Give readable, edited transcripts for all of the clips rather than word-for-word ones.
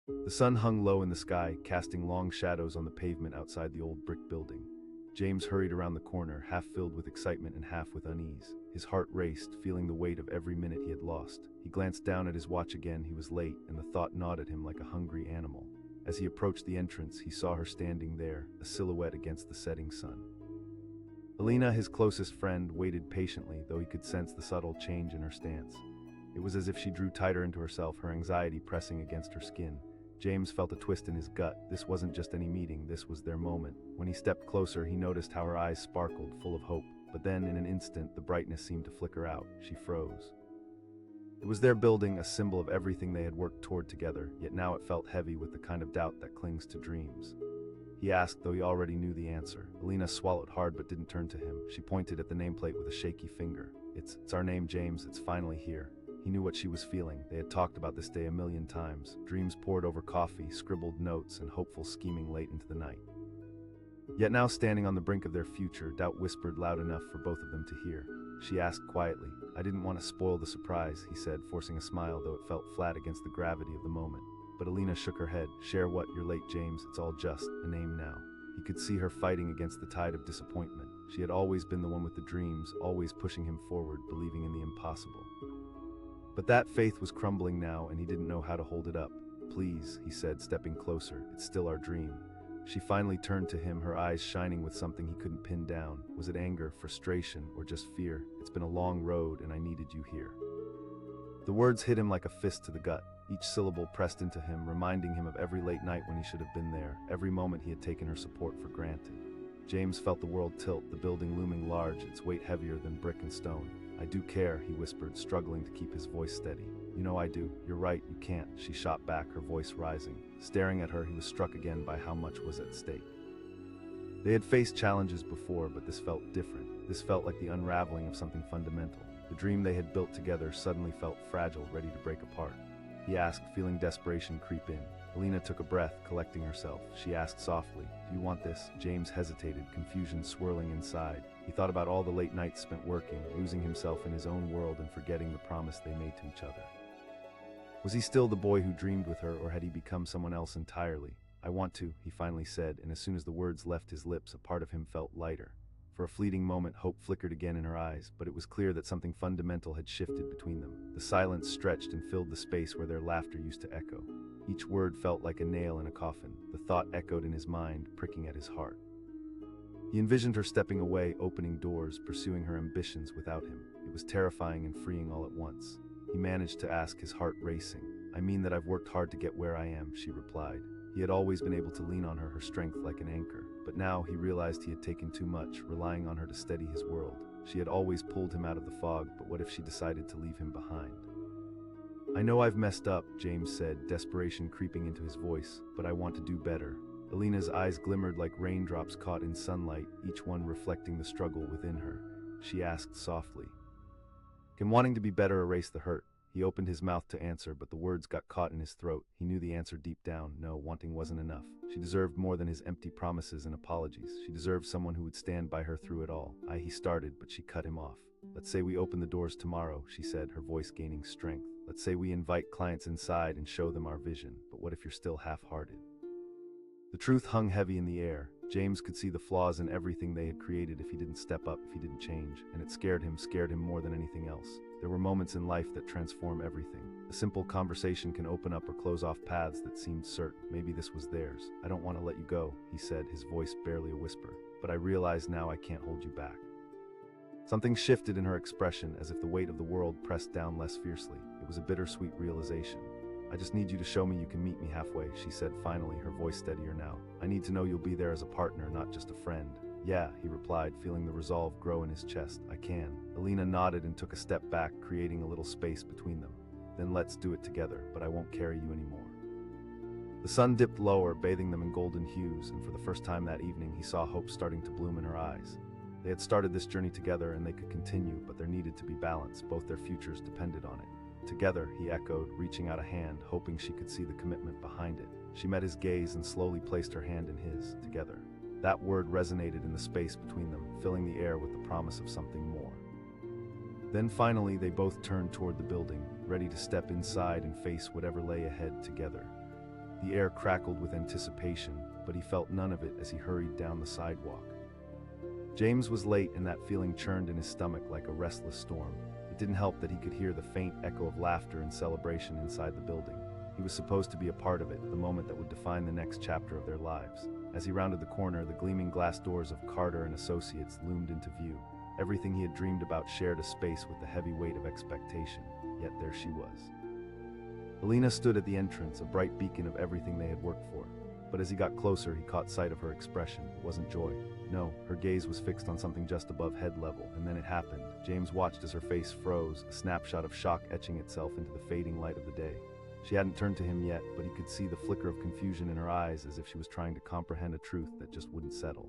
The sun hung low in the sky, casting long shadows on the pavement outside the old brick building. James hurried around the corner, half filled with excitement and half with unease. His heart raced, feeling the weight of every minute he had lost. He glanced down at his watch again. He was late, and the thought gnawed at him like a hungry animal. As he approached the entrance, he saw her standing there, a silhouette against the setting sun. Alina, his closest friend, waited patiently, though he could sense the subtle change in her stance. It was as if she drew tighter into herself, her anxiety pressing against her skin. James felt a twist in his gut. This wasn't just any meeting, this was their moment. When he stepped closer, he noticed how her eyes sparkled, full of hope. But then, in an instant, the brightness seemed to flicker out. She froze. It was their building, a symbol of everything they had worked toward together, yet now it felt heavy with the kind of doubt that clings to dreams. He asked, though he already knew the answer. Alina swallowed hard but didn't turn to him. She pointed at the nameplate with a shaky finger. It's our name, James. It's finally here. He knew what she was feeling. They had talked about this day a million times. Dreams poured over coffee, scribbled notes, and hopeful scheming late into the night. Yet now, standing on the brink of their future, doubt whispered loud enough for both of them to hear. She asked quietly. "I didn't want to spoil the surprise," he said, forcing a smile, though it felt flat against the gravity of the moment. But Alina shook her head. "Share what? You're late, James. It's all just a name now." He could see her fighting against the tide of disappointment. She had always been the one with the dreams, always pushing him forward, believing in the impossible. But that faith was crumbling now, and he didn't know how to hold it up. "Please," he said, stepping closer, "it's still our dream." She finally turned to him, her eyes shining with something he couldn't pin down. Was it anger, frustration, or just fear? "It's been a long road, and I needed you here." The words hit him like a fist to the gut. Each syllable pressed into him, reminding him of every late night when he should have been there, every moment he had taken her support for granted. James felt the world tilt, the building looming large, its weight heavier than brick and stone. "I do care," he whispered, struggling to keep his voice steady. "You know I do. You're right, you can't," she shot back, her voice rising. Staring at her, he was struck again by how much was at stake. They had faced challenges before, but this felt different. This felt like the unraveling of something fundamental. The dream they had built together suddenly felt fragile, ready to break apart. He asked, feeling desperation creep in. Alina took a breath, collecting herself. She asked softly, "Do you want this?" James hesitated, confusion swirling inside. He thought about all the late nights spent working, losing himself in his own world and forgetting the promise they made to each other. Was he still the boy who dreamed with her, or had he become someone else entirely? "I want to," he finally said, and as soon as the words left his lips, a part of him felt lighter. For a fleeting moment, hope flickered again in her eyes, but it was clear that something fundamental had shifted between them. The silence stretched and filled the space where their laughter used to echo. Each word felt like a nail in a coffin. The thought echoed in his mind, pricking at his heart. He envisioned her stepping away, opening doors, pursuing her ambitions without him. It was terrifying and freeing all at once. He managed to ask, his heart racing. "I mean that I've worked hard to get where I am," she replied. He had always been able to lean on her strength like an anchor, but now he realized he had taken too much, relying on her to steady his world. She had always pulled him out of the fog, but what if she decided to leave him behind? "I know I've messed up," James said, desperation creeping into his voice, "but I want to do better." Alina's eyes glimmered like raindrops caught in sunlight, each one reflecting the struggle within her. She asked softly, "Can wanting to be better erase the hurt?" He opened his mouth to answer, but the words got caught in his throat. He knew the answer deep down. No, wanting wasn't enough. She deserved more than his empty promises and apologies. She deserved someone who would stand by her through it all. He started, but she cut him off. "Let's say we open the doors tomorrow," she said, her voice gaining strength. "Let's say we invite clients inside and show them our vision. But what if you're still half-hearted?" The truth hung heavy in the air. James could see the flaws in everything they had created if he didn't step up, if he didn't change, and it scared him more than anything else. There were moments in life that transform everything. A simple conversation can open up or close off paths that seemed certain. Maybe this was theirs. "I don't want to let you go," he said, his voice barely a whisper. "But I realize now I can't hold you back." Something shifted in her expression, as if the weight of the world pressed down less fiercely. It was a bittersweet realization. "I just need you to show me you can meet me halfway," she said finally, her voice steadier now. "I need to know you'll be there as a partner, not just a friend." "Yeah," he replied, feeling the resolve grow in his chest. "I can." Alina nodded and took a step back, creating a little space between them. "Then let's do it together, but I won't carry you anymore." The sun dipped lower, bathing them in golden hues, and for the first time that evening he saw hope starting to bloom in her eyes. They had started this journey together and they could continue, but there needed to be balance. Both their futures depended on it. "Together," he echoed, reaching out a hand, hoping she could see the commitment behind it. She met his gaze and slowly placed her hand in his. "Together." That word resonated in the space between them, filling the air with the promise of something more. Then finally they both turned toward the building, ready to step inside and face whatever lay ahead together. The air crackled with anticipation, but he felt none of it as he hurried down the sidewalk. James was late, and that feeling churned in his stomach like a restless storm. It didn't help that he could hear the faint echo of laughter and celebration inside the building. He was supposed to be a part of it, the moment that would define the next chapter of their lives. As he rounded the corner, the gleaming glass doors of Carter and Associates loomed into view. Everything he had dreamed about shared a space with the heavy weight of expectation, yet there she was. Alina stood at the entrance, a bright beacon of everything they had worked for. But as he got closer, he caught sight of her expression. It wasn't joy. No, her gaze was fixed on something just above head level, and then it happened. James watched as her face froze, a snapshot of shock etching itself into the fading light of the day. She hadn't turned to him yet, but he could see the flicker of confusion in her eyes, as if she was trying to comprehend a truth that just wouldn't settle.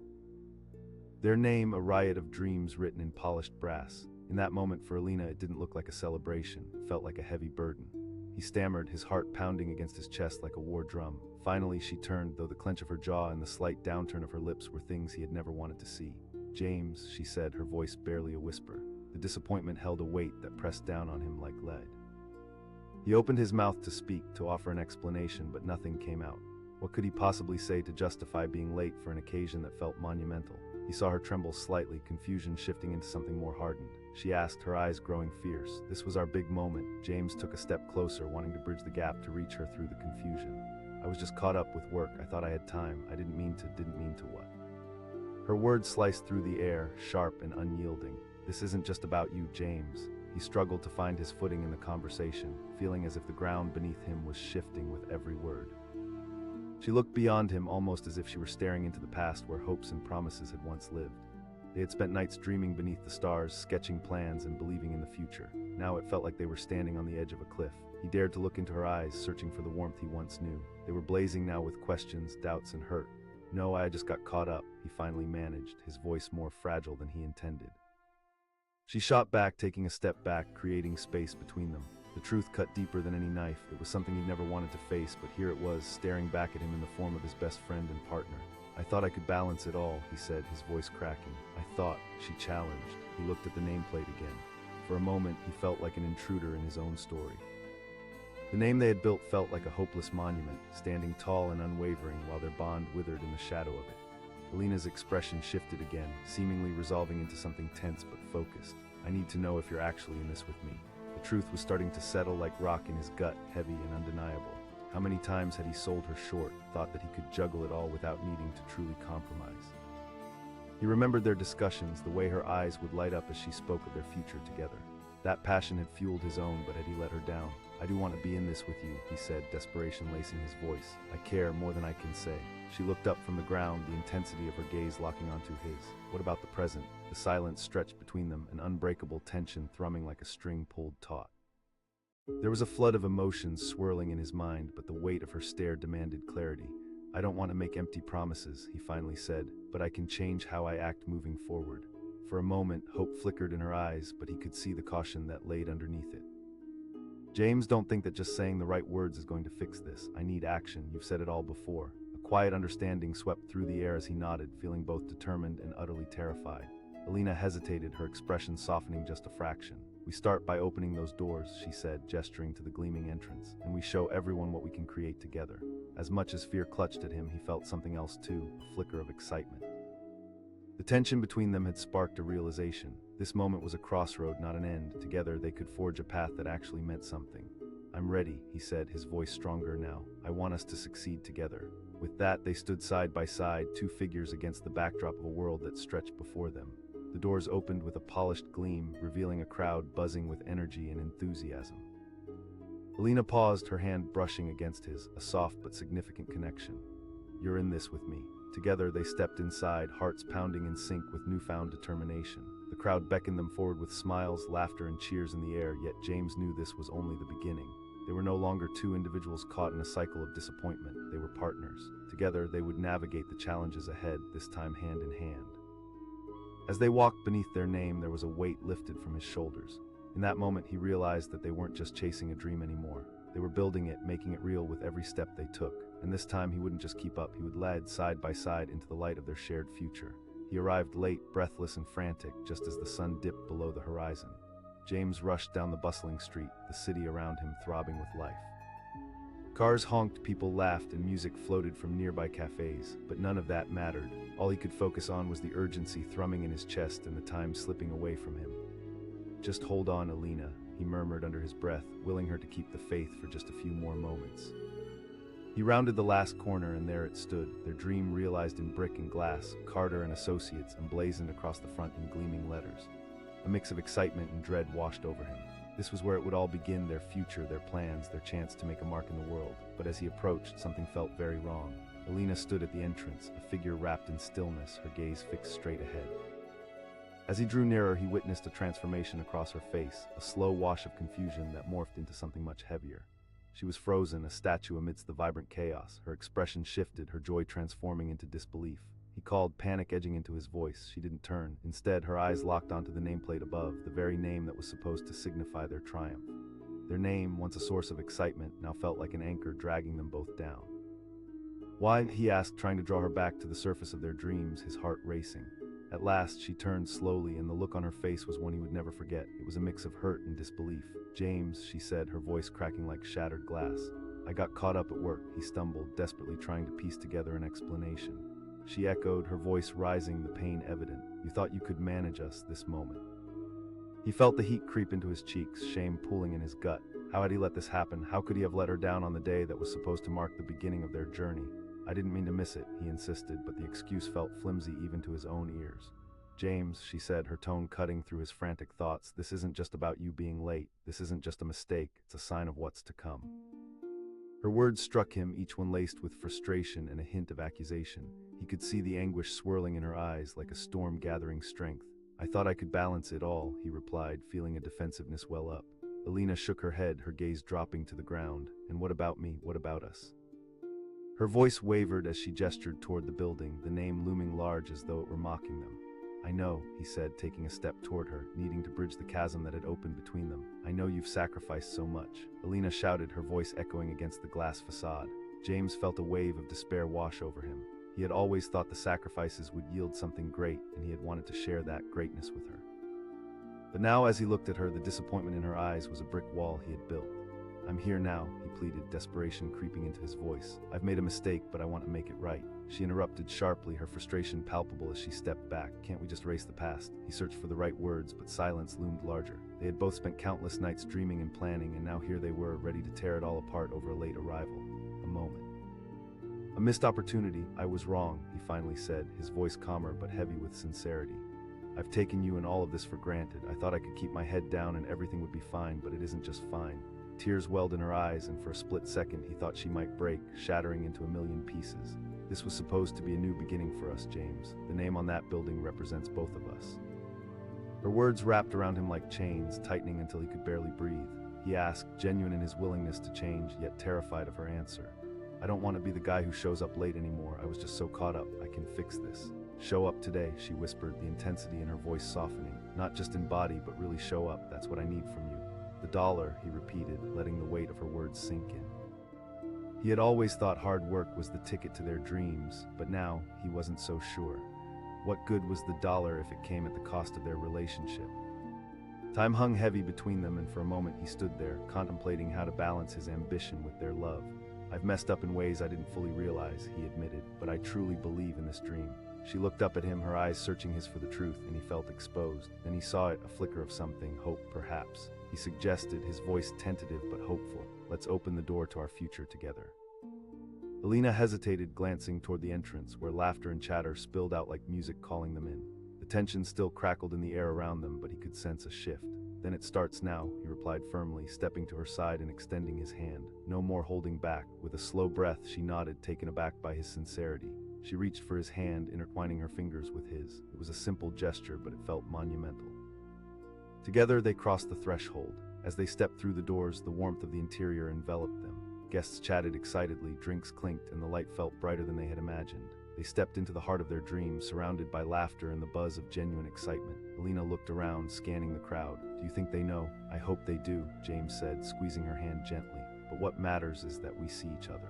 Their name, a riot of dreams written in polished brass. In that moment, for Alina, it didn't look like a celebration. It felt like a heavy burden. He stammered, his heart pounding against his chest like a war drum. Finally, she turned, though the clench of her jaw and the slight downturn of her lips were things he had never wanted to see. "James," she said, her voice barely a whisper. The disappointment held a weight that pressed down on him like lead. He opened his mouth to speak, to offer an explanation, but nothing came out. What could he possibly say to justify being late for an occasion that felt monumental? He saw her tremble slightly, confusion shifting into something more hardened. She asked, her eyes growing fierce. "This was our big moment." James took a step closer, wanting to bridge the gap to reach her through the confusion. "I was just caught up with work. I thought I had time. I didn't mean to what?" Her words sliced through the air, sharp and unyielding. "This isn't just about you, James." He struggled to find his footing in the conversation, feeling as if the ground beneath him was shifting with every word. She looked beyond him, almost as if she were staring into the past where hopes and promises had once lived. They had spent nights dreaming beneath the stars, sketching plans and believing in the future. Now it felt like they were standing on the edge of a cliff. He dared to look into her eyes, searching for the warmth he once knew. They were blazing now with questions, doubts, and hurt. "No, I just got caught up," he finally managed, his voice more fragile than he intended. She shot back, taking a step back, creating space between them. The truth cut deeper than any knife. It was something he'd never wanted to face, but here it was, staring back at him in the form of his best friend and partner. "I thought I could balance it all," he said, his voice cracking. "I thought," she challenged. He looked at the nameplate again. For a moment, he felt like an intruder in his own story. The name they had built felt like a hopeless monument, standing tall and unwavering while their bond withered in the shadow of it. Alina's expression shifted again, seemingly resolving into something tense but focused. "I need to know if you're actually in this with me." The truth was starting to settle like rock in his gut, heavy and undeniable. How many times had he sold her short, thought that he could juggle it all without needing to truly compromise? He remembered their discussions, the way her eyes would light up as she spoke of their future together. That passion had fueled his own, but had he let her down? "I do want to be in this with you," he said, desperation lacing his voice. "I care more than I can say." She looked up from the ground, the intensity of her gaze locking onto his. What about the present? The silence stretched between them, an unbreakable tension thrumming like a string pulled taut. There was a flood of emotions swirling in his mind, but the weight of her stare demanded clarity. "I don't want to make empty promises," he finally said, "but I can change how I act moving forward." For a moment, hope flickered in her eyes, but he could see the caution that laid underneath it. "James, don't think that just saying the right words is going to fix this. I need action. You've said it all before." A quiet understanding swept through the air as he nodded, feeling both determined and utterly terrified. Alina hesitated, her expression softening just a fraction. "We start by opening those doors," she said, gesturing to the gleaming entrance, "and we show everyone what we can create together." As much as fear clutched at him, he felt something else too, a flicker of excitement. The tension between them had sparked a realization. This moment was a crossroad, not an end. Together, they could forge a path that actually meant something. "I'm ready," he said, his voice stronger now. "I want us to succeed together." With that, they stood side by side, two figures against the backdrop of a world that stretched before them. The doors opened with a polished gleam, revealing a crowd buzzing with energy and enthusiasm. Alina paused, her hand brushing against his, a soft but significant connection. "You're in this with me." Together, they stepped inside, hearts pounding in sync with newfound determination. The crowd beckoned them forward with smiles, laughter, and cheers in the air, yet James knew this was only the beginning. They were no longer two individuals caught in a cycle of disappointment. They were partners. Together, they would navigate the challenges ahead, this time hand in hand. As they walked beneath their name, there was a weight lifted from his shoulders. In that moment, he realized that they weren't just chasing a dream anymore. They were building it, making it real with every step they took. And this time, he wouldn't just keep up, he would lead side by side into the light of their shared future. He arrived late, breathless and frantic, just as the sun dipped below the horizon. James rushed down the bustling street, the city around him throbbing with life. Cars honked, people laughed, and music floated from nearby cafes, but none of that mattered. All he could focus on was the urgency thrumming in his chest and the time slipping away from him. "Just hold on, Alina," he murmured under his breath, willing her to keep the faith for just a few more moments. He rounded the last corner, and there it stood, their dream realized in brick and glass, Carter and Associates emblazoned across the front in gleaming letters. A mix of excitement and dread washed over him. This was where it would all begin, their future, their plans, their chance to make a mark in the world. But as he approached, something felt very wrong. Alina stood at the entrance, a figure wrapped in stillness, her gaze fixed straight ahead. As he drew nearer, he witnessed a transformation across her face, a slow wash of confusion that morphed into something much heavier. She was frozen, a statue amidst the vibrant chaos. Her expression shifted, her joy transforming into disbelief. He called, panic edging into his voice. She didn't turn. Instead, her eyes locked onto the nameplate above, the very name that was supposed to signify their triumph. Their name, once a source of excitement, now felt like an anchor dragging them both down. "Why?" he asked, trying to draw her back to the surface of their dreams, his heart racing. At last, she turned slowly, and the look on her face was one he would never forget. It was a mix of hurt and disbelief. "James," she said, her voice cracking like shattered glass. "I got caught up at work," he stumbled, desperately trying to piece together an explanation. She echoed, her voice rising, the pain evident. "You thought you could manage us this moment." He felt the heat creep into his cheeks, shame pooling in his gut. How had he let this happen? How could he have let her down on the day that was supposed to mark the beginning of their journey? "I didn't mean to miss it," he insisted, but the excuse felt flimsy even to his own ears. "James," she said, her tone cutting through his frantic thoughts, "this isn't just about you being late. This isn't just a mistake. It's a sign of what's to come." Her words struck him, each one laced with frustration and a hint of accusation. He could see the anguish swirling in her eyes like a storm gathering strength. "I thought I could balance it all," he replied, feeling a defensiveness well up. Alina shook her head, her gaze dropping to the ground. "And what about me? What about us?" Her voice wavered as she gestured toward the building, the name looming large as though it were mocking them. "I know," he said, taking a step toward her, needing to bridge the chasm that had opened between them. "I know you've sacrificed so much." Alina shouted, her voice echoing against the glass facade. James felt a wave of despair wash over him. He had always thought the sacrifices would yield something great, and he had wanted to share that greatness with her. But now, as he looked at her, the disappointment in her eyes was a brick wall he had built. "I'm here now," he pleaded, desperation creeping into his voice. "I've made a mistake, but I want to make it right." She interrupted sharply, her frustration palpable as she stepped back. "Can't we just erase the past?" He searched for the right words, but silence loomed larger. They had both spent countless nights dreaming and planning, and now here they were, ready to tear it all apart over a late arrival. A moment. "A missed opportunity. I was wrong," he finally said, his voice calmer but heavy with sincerity. "I've taken you and all of this for granted. I thought I could keep my head down and everything would be fine, but it isn't just fine." Tears welled in her eyes, and for a split second he thought she might break, shattering into a million pieces. "This was supposed to be a new beginning for us, James. The name on that building represents both of us." Her words wrapped around him like chains, tightening until he could barely breathe. He asked, genuine in his willingness to change, yet terrified of her answer. "I don't want to be the guy who shows up late anymore. I was just so caught up. I can fix this." "Show up today," she whispered, the intensity in her voice softening. "Not just in body, but really show up. That's what I need from you." "The dollar," he repeated, letting the weight of her words sink in. He had always thought hard work was the ticket to their dreams, but now he wasn't so sure. What good was the dollar if it came at the cost of their relationship? Time hung heavy between them, and for a moment he stood there, contemplating how to balance his ambition with their love. "I've messed up in ways I didn't fully realize," he admitted, "but I truly believe in this dream." She looked up at him, her eyes searching his for the truth, and he felt exposed. Then he saw it, a flicker of something, hope perhaps. He suggested, his voice tentative but hopeful, "Let's open the door to our future together." Alina hesitated, glancing toward the entrance, where laughter and chatter spilled out like music calling them in. The tension still crackled in the air around them, but he could sense a shift. "Then it starts now," he replied firmly, stepping to her side and extending his hand. No more holding back. With a slow breath, she nodded, taken aback by his sincerity. She reached for his hand, intertwining her fingers with his. It was a simple gesture, but it felt monumental. Together, they crossed the threshold. As they stepped through the doors, the warmth of the interior enveloped them. Guests chatted excitedly, drinks clinked, and the light felt brighter than they had imagined. They stepped into the heart of their dreams, surrounded by laughter and the buzz of genuine excitement. Alina looked around, scanning the crowd. "Do you think they know?" "I hope they do," James said, squeezing her hand gently. "But what matters is that we see each other."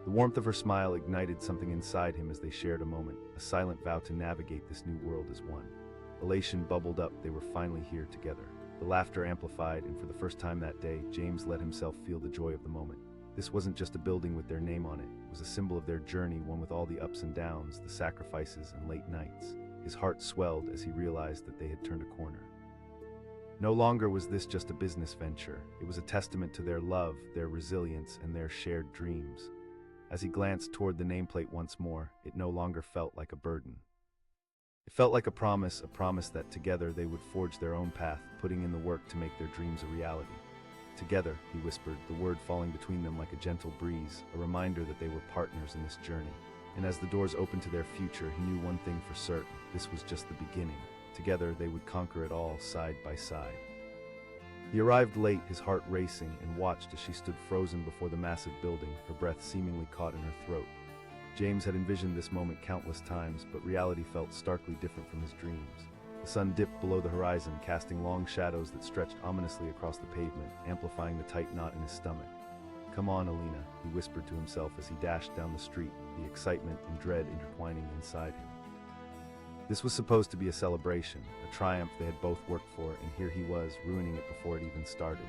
The warmth of her smile ignited something inside him as they shared a moment, a silent vow to navigate this new world as one. Elation bubbled up, they were finally here together. The laughter amplified, and for the first time that day, James let himself feel the joy of the moment. This wasn't just a building with their name on it. It was a symbol of their journey, one with all the ups and downs, the sacrifices and late nights. His heart swelled as he realized that they had turned a corner. No longer was this just a business venture. It was a testament to their love, their resilience, and their shared dreams. As he glanced toward the nameplate once more, it no longer felt like a burden. It felt like a promise that together they would forge their own path, putting in the work to make their dreams a reality. Together, he whispered, the word falling between them like a gentle breeze, a reminder that they were partners in this journey. And as the doors opened to their future, he knew one thing for certain: this was just the beginning. Together, they would conquer it all, side by side. He arrived late, his heart racing, and watched as she stood frozen before the massive building, her breath seemingly caught in her throat. James had envisioned this moment countless times, but reality felt starkly different from his dreams. The sun dipped below the horizon, casting long shadows that stretched ominously across the pavement, amplifying the tight knot in his stomach. "Come on, Alina," he whispered to himself as he dashed down the street, the excitement and dread intertwining inside him. This was supposed to be a celebration, a triumph they had both worked for, and here he was, ruining it before it even started.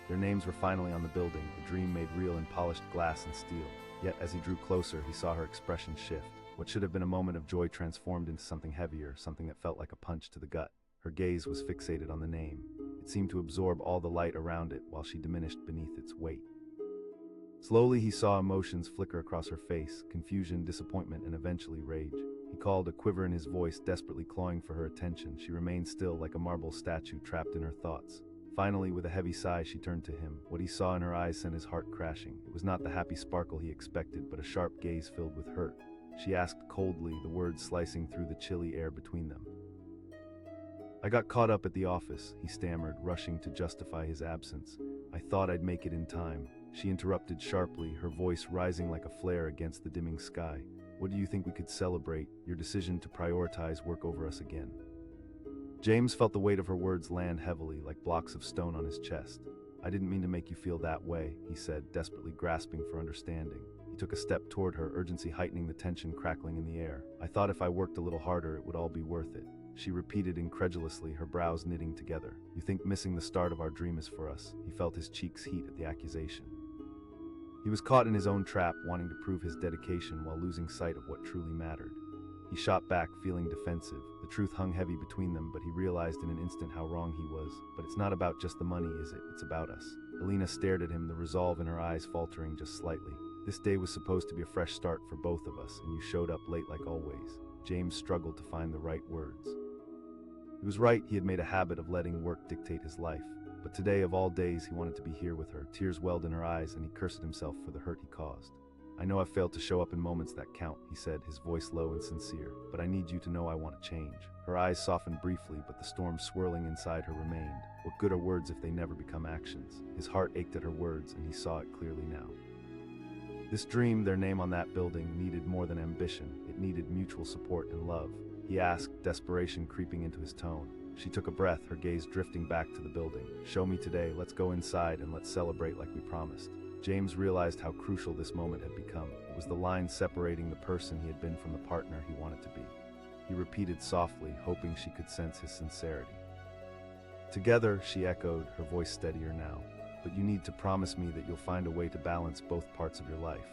Their names were finally on the building, a dream made real in polished glass and steel. Yet as he drew closer, he saw her expression shift. What should have been a moment of joy transformed into something heavier, something that felt like a punch to the gut. Her gaze was fixated on the name. It seemed to absorb all the light around it, while she diminished beneath its weight. Slowly he saw emotions flicker across her face, confusion, disappointment, and eventually rage. He called, a quiver in his voice, desperately clawing for her attention. She remained still, like a marble statue trapped in her thoughts. Finally, with a heavy sigh, she turned to him. What he saw in her eyes sent his heart crashing. It was not the happy sparkle he expected, but a sharp gaze filled with hurt. She asked coldly, the words slicing through the chilly air between them. "I got caught up at the office," he stammered, rushing to justify his absence. "I thought I'd make it in time." She interrupted sharply, her voice rising like a flare against the dimming sky. "What do you think we could celebrate? Your decision to prioritize work over us again." James felt the weight of her words land heavily, like blocks of stone on his chest. "I didn't mean to make you feel that way," he said, desperately grasping for understanding. He took a step toward her, urgency heightening the tension crackling in the air. "I thought if I worked a little harder, it would all be worth it." She repeated incredulously, her brows knitting together. "You think missing the start of our dream is for us?" He felt his cheeks heat at the accusation. He was caught in his own trap, wanting to prove his dedication while losing sight of what truly mattered. He shot back, feeling defensive. The truth hung heavy between them, but he realized in an instant how wrong he was. "But it's not about just the money, is it? It's about us." Alina stared at him, the resolve in her eyes faltering just slightly. "This day was supposed to be a fresh start for both of us, and you showed up late like always." James struggled to find the right words. He was right, he had made a habit of letting work dictate his life. But today, of all days, he wanted to be here with her. Tears welled in her eyes, and he cursed himself for the hurt he caused. "I know I've failed to show up in moments that count," he said, his voice low and sincere. "But I need you to know I want to change." Her eyes softened briefly, but the storm swirling inside her remained. What good are words if they never become actions? His heart ached at her words, and he saw it clearly now. This dream, their name on that building, needed more than ambition. It needed mutual support and love. He asked, desperation creeping into his tone. She took a breath, her gaze drifting back to the building. "Show me today, let's go inside and let's celebrate like we promised." James realized how crucial this moment had become. It was the line separating the person he had been from the partner he wanted to be. He repeated softly, hoping she could sense his sincerity. "Together," she echoed, her voice steadier now. "But you need to promise me that you'll find a way to balance both parts of your life."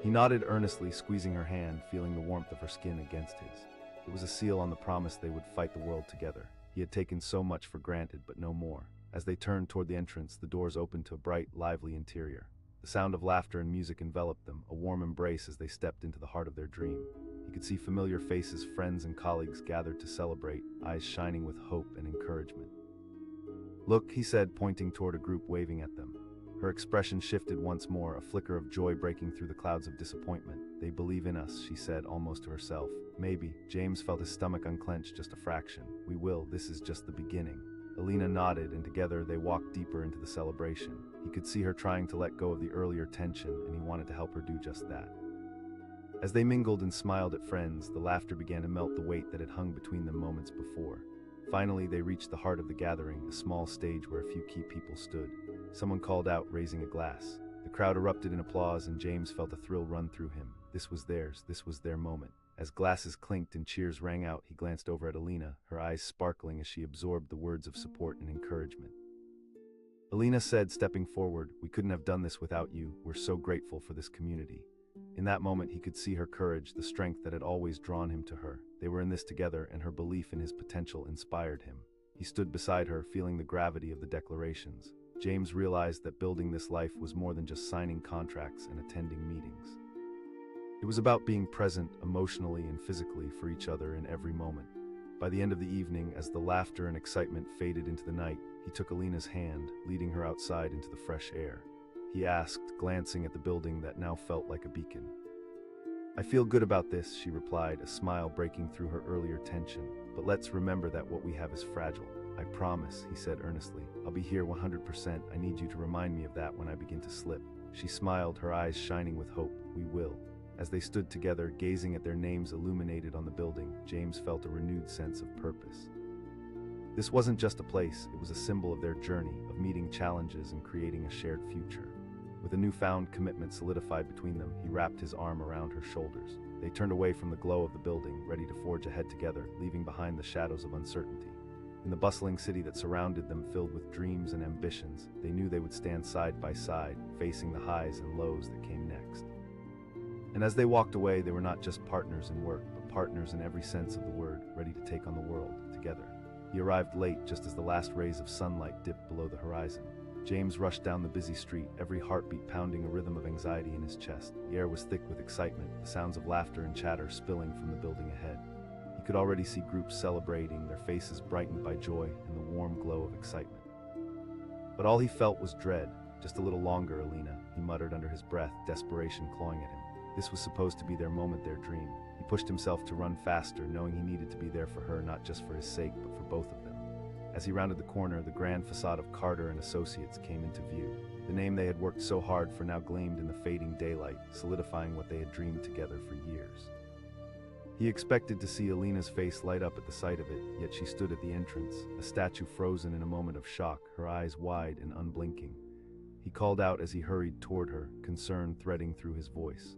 He nodded earnestly, squeezing her hand, feeling the warmth of her skin against his. It was a seal on the promise they would fight the world together. He had taken so much for granted, but no more. As they turned toward the entrance, the doors opened to a bright, lively interior. The sound of laughter and music enveloped them, a warm embrace as they stepped into the heart of their dream. He could see familiar faces, friends and colleagues gathered to celebrate, eyes shining with hope and encouragement. "Look," he said, pointing toward a group waving at them. Her expression shifted once more, a flicker of joy breaking through the clouds of disappointment. "They believe in us," she said, almost to herself. "Maybe." James felt his stomach unclench just a fraction. "We will. This is just the beginning." Alina nodded, and together they walked deeper into the celebration. He could see her trying to let go of the earlier tension, and he wanted to help her do just that. As they mingled and smiled at friends, the laughter began to melt the weight that had hung between them moments before. Finally, they reached the heart of the gathering, a small stage where a few key people stood. Someone called out, raising a glass. The crowd erupted in applause, and James felt a thrill run through him. This was theirs. This was their moment. As glasses clinked and cheers rang out, he glanced over at Alina, her eyes sparkling as she absorbed the words of support and encouragement. Alina said, stepping forward, "We couldn't have done this without you. We're so grateful for this community." In that moment, he could see her courage, the strength that had always drawn him to her. They were in this together, and her belief in his potential inspired him. He stood beside her, feeling the gravity of the declarations. James realized that building this life was more than just signing contracts and attending meetings. It was about being present emotionally and physically for each other in every moment. By the end of the evening, as the laughter and excitement faded into the night, he took Alina's hand, leading her outside into the fresh air. He asked, glancing at the building that now felt like a beacon. "I feel good about this," she replied, a smile breaking through her earlier tension. "But let's remember that what we have is fragile." "I promise," he said earnestly. "I'll be here 100%. I need you to remind me of that when I begin to slip." She smiled, her eyes shining with hope. "We will." As they stood together, gazing at their names illuminated on the building, James felt a renewed sense of purpose. This wasn't just a place, it was a symbol of their journey, of meeting challenges and creating a shared future. With a newfound commitment solidified between them, he wrapped his arm around her shoulders. They turned away from the glow of the building, ready to forge ahead together, leaving behind the shadows of uncertainty. In the bustling city that surrounded them, filled with dreams and ambitions, they knew they would stand side by side, facing the highs and lows that came next. And as they walked away, they were not just partners in work, but partners in every sense of the word, ready to take on the world together. He arrived late, just as the last rays of sunlight dipped below the horizon. James rushed down the busy street, every heartbeat pounding a rhythm of anxiety in his chest. The air was thick with excitement, the sounds of laughter and chatter spilling from the building ahead. He could already see groups celebrating, their faces brightened by joy and the warm glow of excitement. But all he felt was dread. "Just a little longer, Alina," he muttered under his breath, desperation clawing at him. This was supposed to be their moment, their dream. He pushed himself to run faster, knowing he needed to be there for her, not just for his sake, but for both of them. As he rounded the corner, the grand facade of Carter and Associates came into view. The name they had worked so hard for now gleamed in the fading daylight, solidifying what they had dreamed together for years. He expected to see Alina's face light up at the sight of it, yet she stood at the entrance, a statue frozen in a moment of shock, her eyes wide and unblinking. He called out as he hurried toward her, concern threading through his voice.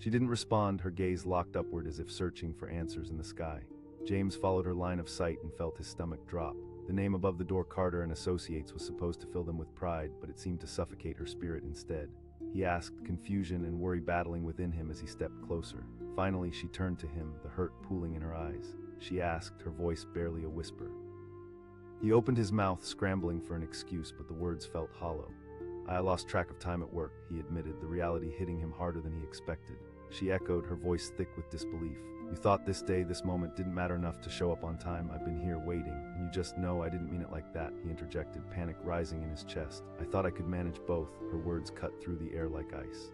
She didn't respond, her gaze locked upward as if searching for answers in the sky. James followed her line of sight and felt his stomach drop. The name above the door, Carter and Associates, was supposed to fill them with pride, but it seemed to suffocate her spirit instead. He asked, confusion and worry battling within him as he stepped closer. Finally, she turned to him, the hurt pooling in her eyes. She asked, her voice barely a whisper. He opened his mouth, scrambling for an excuse, but the words felt hollow. "I lost track of time at work," he admitted, the reality hitting him harder than he expected. She echoed, her voice thick with disbelief. "You thought this day, this moment didn't matter enough to show up on time. I've been here waiting, and you just know I didn't mean it like that," he interjected, panic rising in his chest. "I thought I could manage both," her words cut through the air like ice.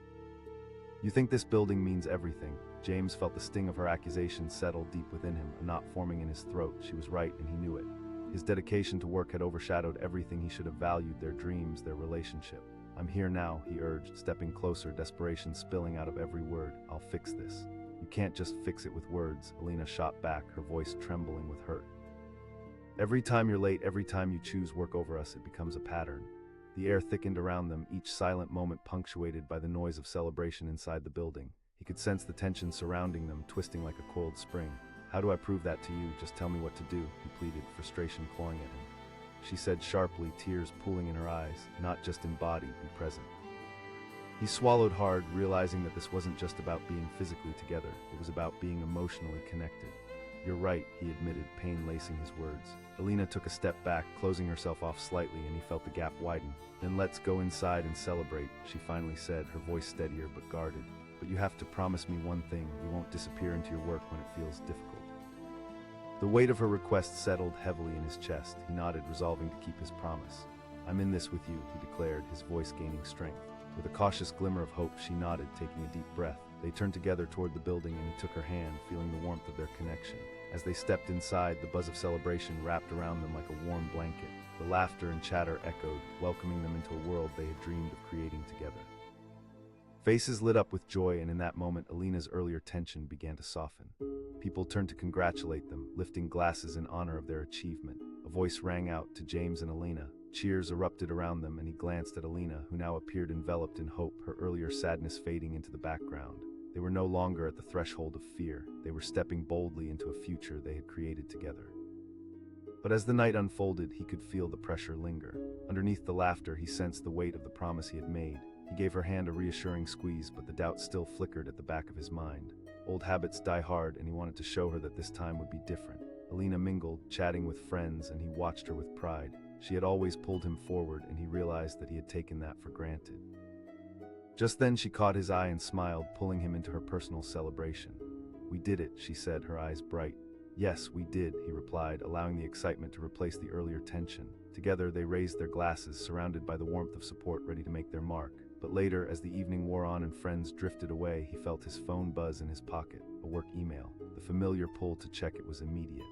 "You think this building means everything?" James felt the sting of her accusation settle deep within him, a knot forming in his throat. She was right, and he knew it. His dedication to work had overshadowed everything he should have valued, their dreams, their relationship. "I'm here now," he urged, stepping closer, desperation spilling out of every word. "I'll fix this." "You can't just fix it with words," Alina shot back, her voice trembling with hurt. "Every time you're late, every time you choose work over us, it becomes a pattern." The air thickened around them, each silent moment punctuated by the noise of celebration inside the building. He could sense the tension surrounding them, twisting like a coiled spring. "How do I prove that to you? Just tell me what to do," he pleaded, frustration clawing at him. She said sharply, tears pooling in her eyes, "Not just embody, be present." He swallowed hard, realizing that this wasn't just about being physically together, it was about being emotionally connected. "You're right," he admitted, pain lacing his words. Alina took a step back, closing herself off slightly, and he felt the gap widen. "Then let's go inside and celebrate," she finally said, her voice steadier but guarded. "But you have to promise me one thing, you won't disappear into your work when it feels difficult." The weight of her request settled heavily in his chest. He nodded, resolving to keep his promise. "I'm in this with you," he declared, his voice gaining strength. With a cautious glimmer of hope, she nodded, taking a deep breath. They turned together toward the building, and he took her hand, feeling the warmth of their connection. As they stepped inside, the buzz of celebration wrapped around them like a warm blanket. The laughter and chatter echoed, welcoming them into a world they had dreamed of creating together. Faces lit up with joy, and in that moment, Alina's earlier tension began to soften. People turned to congratulate them, lifting glasses in honor of their achievement. A voice rang out to James and Alina. Cheers erupted around them, and he glanced at Alina, who now appeared enveloped in hope, her earlier sadness fading into the background. They were no longer at the threshold of fear. They were stepping boldly into a future they had created together. But as the night unfolded, he could feel the pressure linger. Underneath the laughter, he sensed the weight of the promise he had made. He gave her hand a reassuring squeeze, but the doubt still flickered at the back of his mind. Old habits die hard, and he wanted to show her that this time would be different. Alina mingled, chatting with friends, and he watched her with pride. She had always pulled him forward, and he realized that he had taken that for granted. Just then she caught his eye and smiled, pulling him into her personal celebration. "We did it," she said, her eyes bright. "Yes, we did," he replied, allowing the excitement to replace the earlier tension. Together they raised their glasses, surrounded by the warmth of support, ready to make their mark. But later, as the evening wore on and friends drifted away, he felt his phone buzz in his pocket, a work email. The familiar pull to check it was immediate.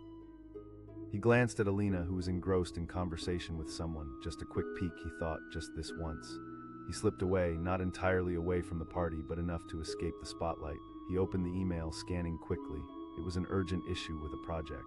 He glanced at Alina, who was engrossed in conversation with someone. Just a quick peek, he thought, just this once. He slipped away, not entirely away from the party, but enough to escape the spotlight. He opened the email, scanning quickly. It was an urgent issue with a project.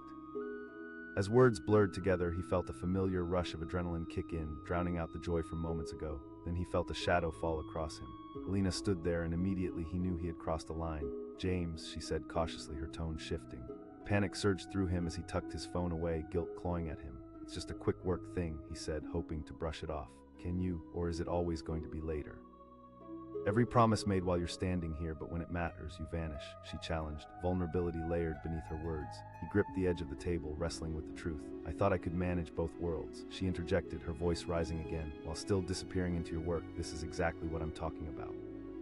As words blurred together, he felt a familiar rush of adrenaline kick in, drowning out the joy from moments ago. Then he felt a shadow fall across him. Alina stood there, and immediately he knew he had crossed a line. "James," she said cautiously, her tone shifting. Panic surged through him as he tucked his phone away, guilt clawing at him. "It's just a quick work thing," he said, hoping to brush it off. "Can you, or is it always going to be later?" "Every promise made while you're standing here, but when it matters, you vanish," she challenged, vulnerability layered beneath her words. He gripped the edge of the table, wrestling with the truth. "I thought I could manage both worlds," she interjected, her voice rising again. "While still disappearing into your work, this is exactly what I'm talking about."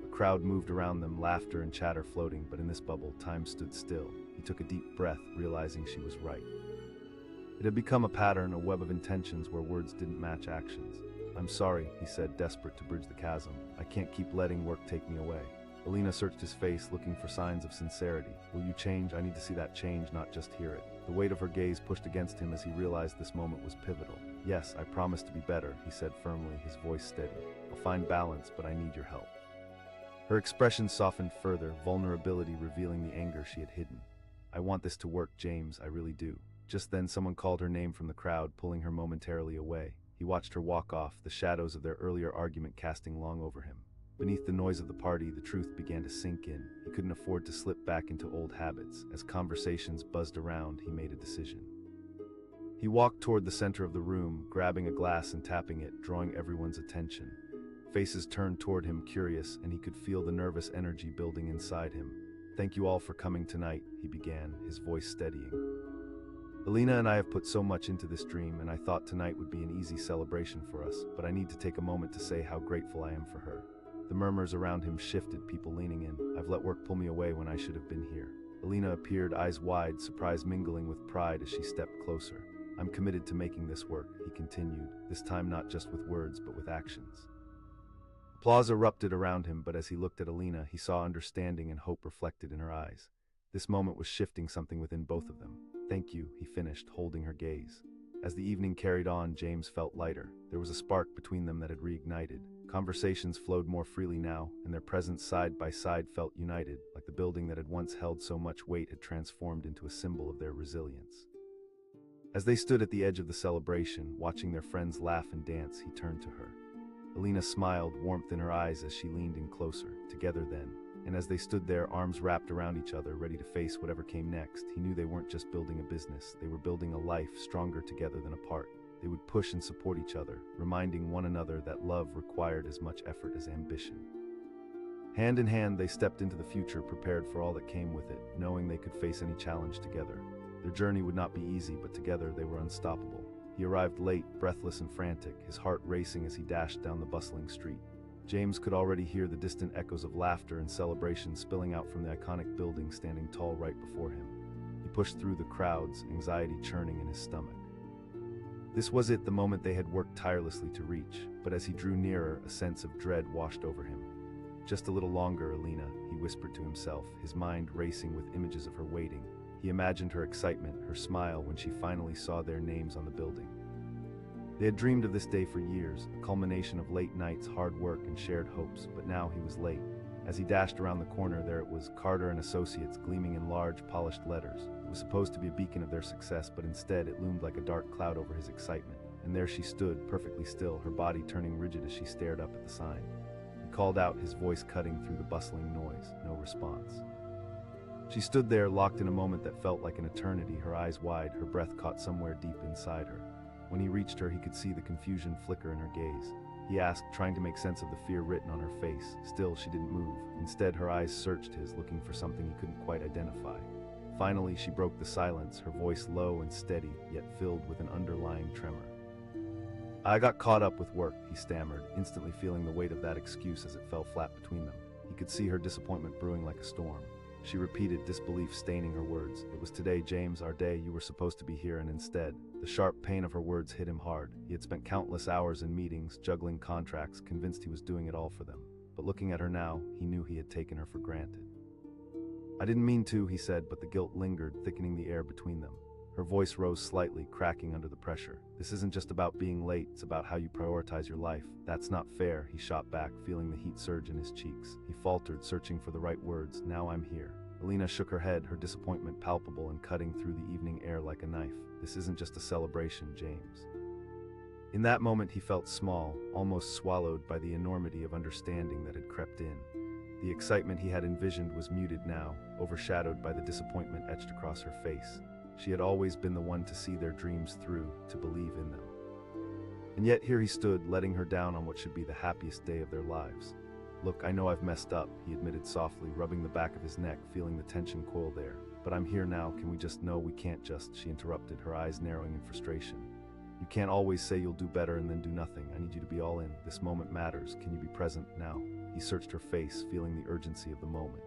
A crowd moved around them, laughter and chatter floating, but in this bubble, time stood still. He took a deep breath, realizing she was right. It had become a pattern, a web of intentions where words didn't match actions. "I'm sorry," he said, desperate to bridge the chasm. "I can't keep letting work take me away." Alina searched his face, looking for signs of sincerity. "Will you change? I need to see that change, not just hear it." The weight of her gaze pushed against him as he realized this moment was pivotal. "Yes, I promise to be better," he said firmly, his voice steady. "I'll find balance, but I need your help." Her expression softened further, vulnerability revealing the anger she had hidden. "I want this to work, James, I really do." Just then someone called her name from the crowd, pulling her momentarily away. He watched her walk off, the shadows of their earlier argument casting long over him. Beneath the noise of the party, the truth began to sink in. He couldn't afford to slip back into old habits. As conversations buzzed around, he made a decision. He walked toward the center of the room, grabbing a glass and tapping it, drawing everyone's attention. Faces turned toward him, curious, and he could feel the nervous energy building inside him. "Thank you all for coming tonight," he began, his voice steadying. "Alina and I have put so much into this dream, and I thought tonight would be an easy celebration for us, but I need to take a moment to say how grateful I am for her." The murmurs around him shifted, people leaning in. "I've let work pull me away when I should have been here." Alina appeared, eyes wide, surprise mingling with pride as she stepped closer. "I'm committed to making this work," he continued, this time not just with words, but with actions. Applause erupted around him, but as he looked at Alina, he saw understanding and hope reflected in her eyes. This moment was shifting something within both of them. "Thank you," he finished, holding her gaze. As the evening carried on, James felt lighter. There was a spark between them that had reignited. Conversations flowed more freely now, and their presence side by side felt united, like the building that had once held so much weight had transformed into a symbol of their resilience. As they stood at the edge of the celebration, watching their friends laugh and dance, he turned to her. Alina smiled, warmth in her eyes as she leaned in closer. Together then, and as they stood there, arms wrapped around each other, ready to face whatever came next, he knew they weren't just building a business, they were building a life stronger together than apart. They would push and support each other, reminding one another that love required as much effort as ambition. Hand in hand, they stepped into the future, prepared for all that came with it, knowing they could face any challenge together. Their journey would not be easy, but together they were unstoppable. He arrived late, breathless and frantic, his heart racing as he dashed down the bustling street. James could already hear the distant echoes of laughter and celebration spilling out from the iconic building standing tall right before him. He pushed through the crowds, anxiety churning in his stomach. This was it, the moment they had worked tirelessly to reach, but as he drew nearer, a sense of dread washed over him. "Just a little longer, Alina," he whispered to himself, his mind racing with images of her waiting. He imagined her excitement, her smile when she finally saw their names on the building. They had dreamed of this day for years, a culmination of late nights, hard work, and shared hopes, but now he was late. As he dashed around the corner, there it was, Carter and Associates, gleaming in large, polished letters. It was supposed to be a beacon of their success, but instead it loomed like a dark cloud over his excitement. And there she stood, perfectly still, her body turning rigid as she stared up at the sign. He called out, his voice cutting through the bustling noise. No response. She stood there, locked in a moment that felt like an eternity, her eyes wide, her breath caught somewhere deep inside her. When he reached her, he could see the confusion flicker in her gaze. He asked, trying to make sense of the fear written on her face. Still, she didn't move. Instead, her eyes searched his, looking for something he couldn't quite identify. Finally, she broke the silence, her voice low and steady, yet filled with an underlying tremor. "I got caught up with work," he stammered, instantly feeling the weight of that excuse as it fell flat between them. He could see her disappointment brewing like a storm. She repeated, disbelief staining her words. "It was today, James, our day. You were supposed to be here, and instead." The sharp pain of her words hit him hard. He had spent countless hours in meetings, juggling contracts, convinced he was doing it all for them. But looking at her now, he knew he had taken her for granted. "I didn't mean to," he said, but the guilt lingered, thickening the air between them. Her voice rose slightly, cracking under the pressure. "This isn't just about being late, it's about how you prioritize your life. That's not fair," he shot back, feeling the heat surge in his cheeks. He faltered, searching for the right words. "Now I'm here." Alina shook her head, her disappointment palpable and cutting through the evening air like a knife. "This isn't just a celebration, James." In that moment he felt small, almost swallowed by the enormity of understanding that had crept in. The excitement he had envisioned was muted now, overshadowed by the disappointment etched across her face. She had always been the one to see their dreams through, to believe in them. And yet here he stood, letting her down on what should be the happiest day of their lives. "Look, I know I've messed up," he admitted softly, rubbing the back of his neck, feeling the tension coil there. "But I'm here now, can we just know we can't just," she interrupted, her eyes narrowing in frustration. "You can't always say you'll do better and then do nothing. I need you to be all in. This moment matters. Can you be present now?" He searched her face, feeling the urgency of the moment.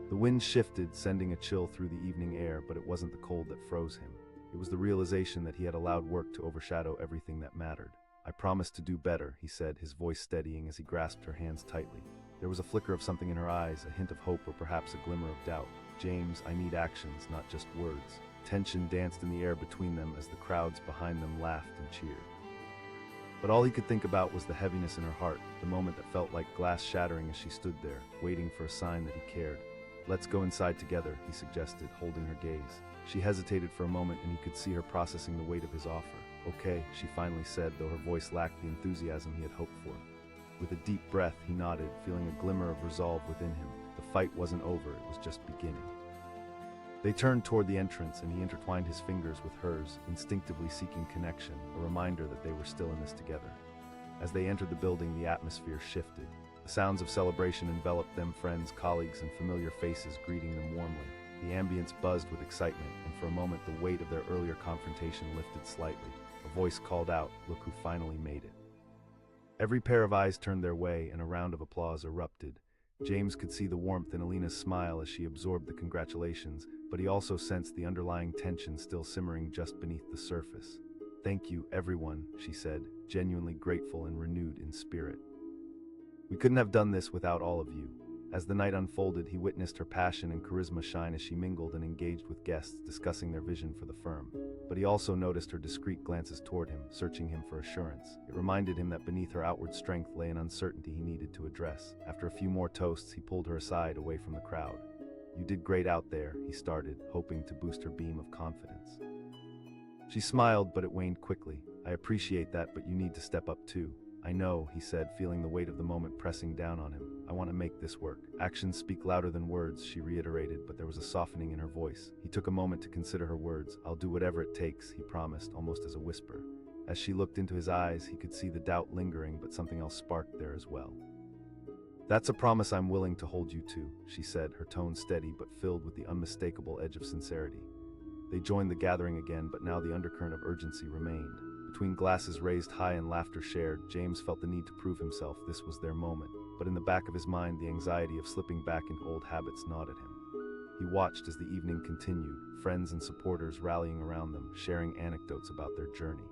The wind shifted, sending a chill through the evening air, but it wasn't the cold that froze him. It was the realization that he had allowed work to overshadow everything that mattered. "I promise to do better," he said, his voice steadying as he grasped her hands tightly. There was a flicker of something in her eyes, a hint of hope or perhaps a glimmer of doubt. "James, I need actions, not just words." Tension danced in the air between them as the crowds behind them laughed and cheered. But all he could think about was the heaviness in her heart, the moment that felt like glass shattering as she stood there, waiting for a sign that he cared. "Let's go inside together," he suggested, holding her gaze. She hesitated for a moment, and he could see her processing the weight of his offer. "Okay," she finally said, though her voice lacked the enthusiasm he had hoped for. With a deep breath, he nodded, feeling a glimmer of resolve within him. The fight wasn't over, it was just beginning. They turned toward the entrance, and he intertwined his fingers with hers, instinctively seeking connection, a reminder that they were still in this together. As they entered the building, the atmosphere shifted. The sounds of celebration enveloped them, friends, colleagues, and familiar faces greeting them warmly. The ambience buzzed with excitement, and for a moment the weight of their earlier confrontation lifted slightly. A voice called out, "Look who finally made it." Every pair of eyes turned their way, and a round of applause erupted. James could see the warmth in Alina's smile as she absorbed the congratulations, but he also sensed the underlying tension still simmering just beneath the surface. "Thank you, everyone," she said, genuinely grateful and renewed in spirit. "We couldn't have done this without all of you." As the night unfolded, he witnessed her passion and charisma shine as she mingled and engaged with guests, discussing their vision for the firm. But he also noticed her discreet glances toward him, searching him for assurance. It reminded him that beneath her outward strength lay an uncertainty he needed to address. After a few more toasts, he pulled her aside, away from the crowd. "You did great out there," he started, hoping to boost her beam of confidence. She smiled, but it waned quickly. "I appreciate that, but you need to step up too." "I know," he said, feeling the weight of the moment pressing down on him. "I want to make this work." "Actions speak louder than words," she reiterated, but there was a softening in her voice. He took a moment to consider her words. "I'll do whatever it takes," he promised, almost as a whisper. As she looked into his eyes, he could see the doubt lingering, but something else sparked there as well. "That's a promise I'm willing to hold you to," she said, her tone steady but filled with the unmistakable edge of sincerity. They joined the gathering again, but now the undercurrent of urgency remained. Between glasses raised high and laughter shared, James felt the need to prove himself. This was their moment. But in the back of his mind, the anxiety of slipping back into old habits gnawed at him. He watched as the evening continued, friends and supporters rallying around them, sharing anecdotes about their journey.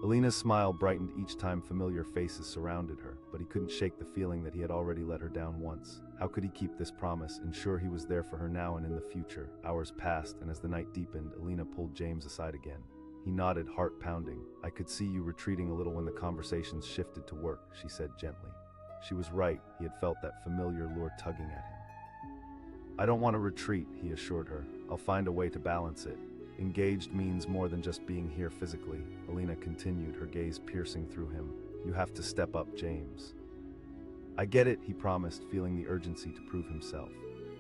Alina's smile brightened each time familiar faces surrounded her, but he couldn't shake the feeling that he had already let her down once. How could he keep this promise, ensure he was there for her now and in the future? Hours passed, and as the night deepened, Alina pulled James aside again. He nodded, heart pounding. "I could see you retreating a little when the conversations shifted to work," she said gently. She was right, he had felt that familiar lure tugging at him. "I don't want to retreat," he assured her. "I'll find a way to balance it." "Engaged means more than just being here physically," Alina continued, her gaze piercing through him. "You have to step up, James." "I get it," he promised, feeling the urgency to prove himself.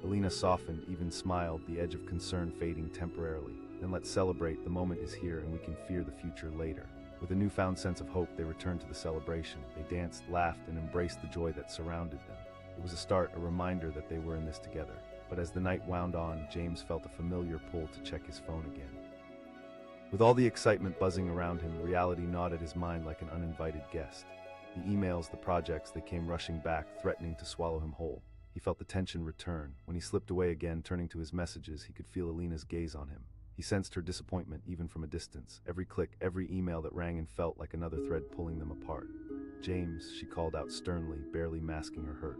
Alina softened, even smiled, the edge of concern fading temporarily. Then let's celebrate, the moment is here and we can fear the future later. With a newfound sense of hope, they returned to the celebration. They danced, laughed, and embraced the joy that surrounded them. It was a start, a reminder that they were in this together. But as the night wound on, James felt a familiar pull to check his phone again. With all the excitement buzzing around him, reality gnawed at his mind like an uninvited guest. The emails, the projects, they came rushing back, threatening to swallow him whole. He felt the tension return. When he slipped away again, turning to his messages, he could feel Alina's gaze on him. He sensed her disappointment, even from a distance. Every click, every email that rang and felt like another thread pulling them apart. "James," she called out sternly, barely masking her hurt.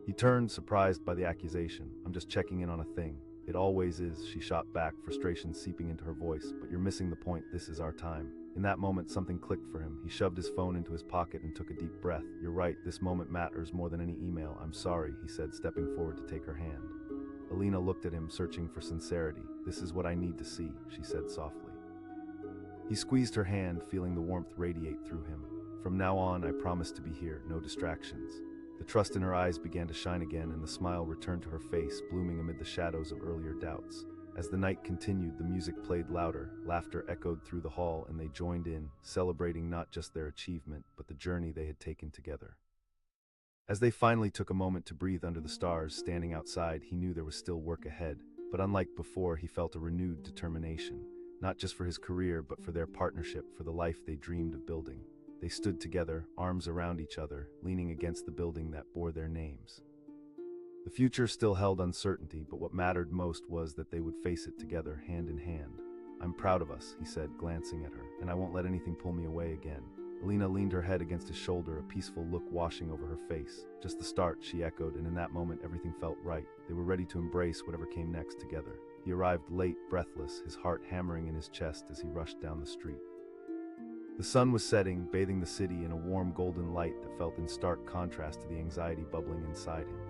He turned, surprised by the accusation. "I'm just checking in on a thing." "It always is," she shot back, frustration seeping into her voice. "But you're missing the point. This is our time." In that moment, something clicked for him. He shoved his phone into his pocket and took a deep breath. "You're right, this moment matters more than any email. I'm sorry," he said, stepping forward to take her hand. Alina looked at him, searching for sincerity. "This is what I need to see," she said softly. He squeezed her hand, feeling the warmth radiate through him. "From now on, I promise to be here, no distractions." The trust in her eyes began to shine again, and the smile returned to her face, blooming amid the shadows of earlier doubts. As the night continued, the music played louder, laughter echoed through the hall, and they joined in, celebrating not just their achievement, but the journey they had taken together. As they finally took a moment to breathe under the stars, standing outside, he knew there was still work ahead, but unlike before, he felt a renewed determination, not just for his career, but for their partnership, for the life they dreamed of building. They stood together, arms around each other, leaning against the building that bore their names. The future still held uncertainty, but what mattered most was that they would face it together, hand in hand. "I'm proud of us," he said, glancing at her, "and I won't let anything pull me away again." Alina leaned her head against his shoulder, a peaceful look washing over her face. "Just the start," she echoed, and in that moment everything felt right. They were ready to embrace whatever came next together. He arrived late, breathless, his heart hammering in his chest as he rushed down the street. The sun was setting, bathing the city in a warm golden light that felt in stark contrast to the anxiety bubbling inside him.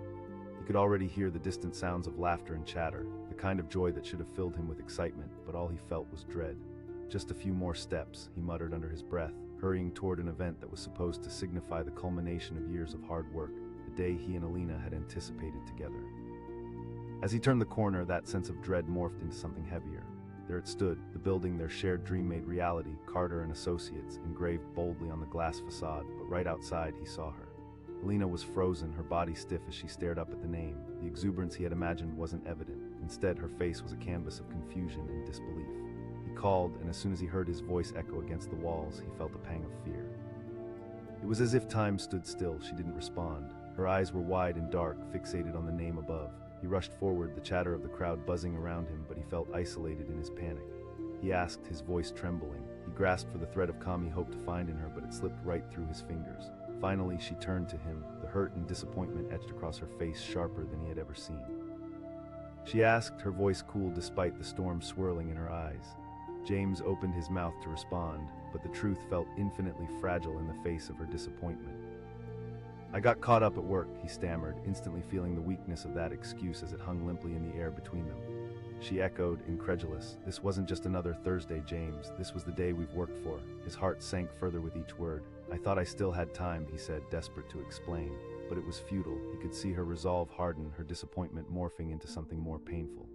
He could already hear the distant sounds of laughter and chatter, the kind of joy that should have filled him with excitement, but all he felt was dread. "Just a few more steps," he muttered under his breath, hurrying toward an event that was supposed to signify the culmination of years of hard work, the day he and Alina had anticipated together. As he turned the corner, that sense of dread morphed into something heavier. There it stood, the building their shared dream made reality, Carter and Associates, engraved boldly on the glass facade, but right outside he saw her. Alina was frozen, her body stiff as she stared up at the name. The exuberance he had imagined wasn't evident. Instead, her face was a canvas of confusion and disbelief. He called, and as soon as he heard his voice echo against the walls, he felt a pang of fear. It was as if time stood still. She didn't respond. Her eyes were wide and dark, fixated on the name above. He rushed forward, the chatter of the crowd buzzing around him, but he felt isolated in his panic. He asked, his voice trembling. He grasped for the thread of calm he hoped to find in her, but it slipped right through his fingers. Finally, she turned to him, the hurt and disappointment etched across her face sharper than he had ever seen. She asked, her voice cool despite the storm swirling in her eyes. James opened his mouth to respond, but the truth felt infinitely fragile in the face of her disappointment. "I got caught up at work," he stammered, instantly feeling the weakness of that excuse as it hung limply in the air between them. She echoed, incredulous. "This wasn't just another Thursday, James. This was the day we've worked for." His heart sank further with each word. "I thought I still had time," he said, desperate to explain. But it was futile. He could see her resolve harden, her disappointment morphing into something more painful.